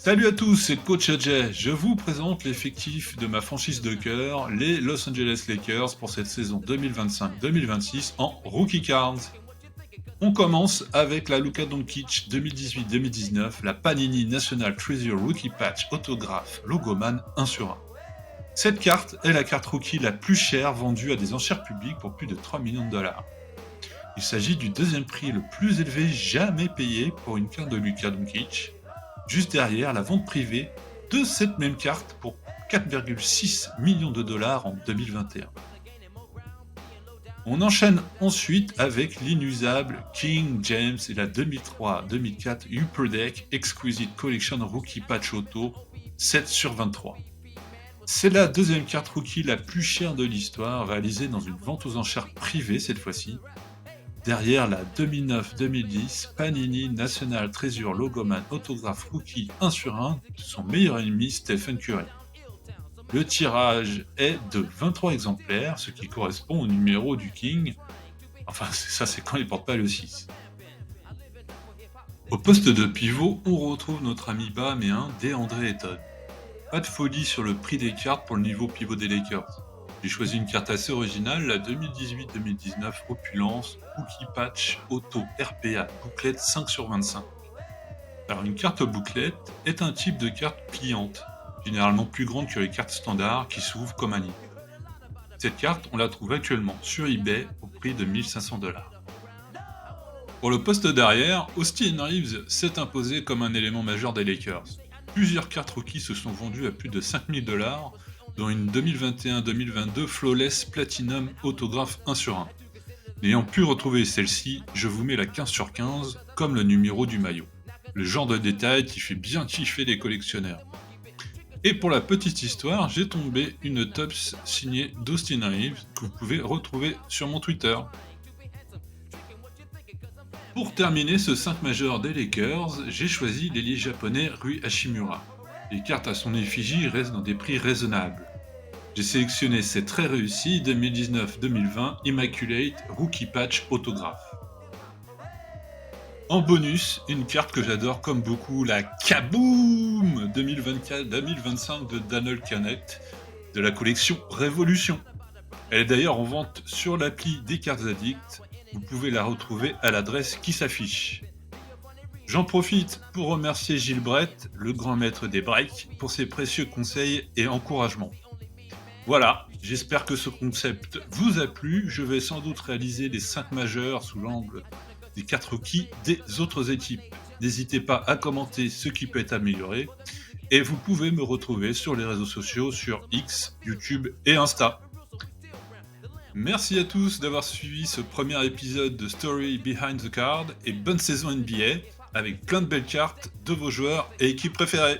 Salut à tous, c'est Coach Jay. Je vous présente l'effectif de ma franchise de cœur, les Los Angeles Lakers, pour cette saison 2025-2026 en Rookie Cards. On commence avec la Luka Doncic 2018-2019, la Panini National Treasure Rookie Patch autographe Logoman 1 sur 1. Cette carte est la carte rookie la plus chère vendue à des enchères publiques pour plus de 3 millions de dollars. Il s'agit du deuxième prix le plus élevé jamais payé pour une carte de Luka Doncic, juste derrière la vente privée de cette même carte pour 4,6 millions de dollars en 2021. On enchaîne ensuite avec l'inusable King James et la 2003-2004 Upper Deck Exquisite Collection Rookie Patch Auto 7 sur 23. C'est la deuxième carte rookie la plus chère de l'histoire, réalisée dans une vente aux enchères privée cette fois-ci, derrière la 2009-2010 Panini National Treasure Logoman Autograph Rookie 1 sur 1 de son meilleur ennemi Stephen Curry. Le tirage est de 23 exemplaires, ce qui correspond au numéro du King. Enfin, ça c'est quand il porte pas le 6. Au poste de pivot, on retrouve notre ami bahaméen DeAndre Ayton. Pas de folie sur le prix des cartes pour le niveau pivot des Lakers. J'ai choisi une carte assez originale, la 2018-2019 Opulence Rookie Patch Auto RPA Booklet 5 sur 25. Alors une carte booklet est un type de carte pliante, généralement plus grande que les cartes standards qui s'ouvrent comme un livre. Cette carte, on la trouve actuellement sur eBay au prix de 1500 $. Pour le poste d'arrière, Austin Reeves s'est imposé comme un élément majeur des Lakers. Plusieurs cartes rookies se sont vendues à plus de 5000 $, dont une 2021-2022 Flawless Platinum Autographe 1 sur 1. N'ayant pu retrouver celle-ci, je vous mets la 15 sur 15 comme le numéro du maillot. Le genre de détail qui fait bien kiffer les collectionneurs. Et pour la petite histoire, j'ai tombé une Topps signée d'Austin Reeves que vous pouvez retrouver sur mon Twitter. Pour terminer ce 5 majeur des Lakers, j'ai choisi l'ailier japonais Rui Hachimura. Les cartes à son effigie restent dans des prix raisonnables. J'ai sélectionné ces très réussis 2019-2020 Immaculate Rookie Patch Autographe. En bonus, une carte que j'adore comme beaucoup, la Kaboom 2024-2025 de Daniel Canet de la collection Révolution. Elle est d'ailleurs en vente sur l'appli des cartes addicts. Vous pouvez la retrouver à l'adresse qui s'affiche. J'en profite pour remercier Gilles Brett, le grand maître des breaks, pour ses précieux conseils et encouragements. Voilà, j'espère que ce concept vous a plu. Je vais sans doute réaliser les 5 majeurs sous l'angle des 4 rookies des autres équipes. N'hésitez pas à commenter ce qui peut être amélioré. Et vous pouvez me retrouver sur les réseaux sociaux, sur X, YouTube et Insta. Merci à tous d'avoir suivi ce premier épisode de Story Behind the Card et bonne saison NBA avec plein de belles cartes de vos joueurs et équipes préférées.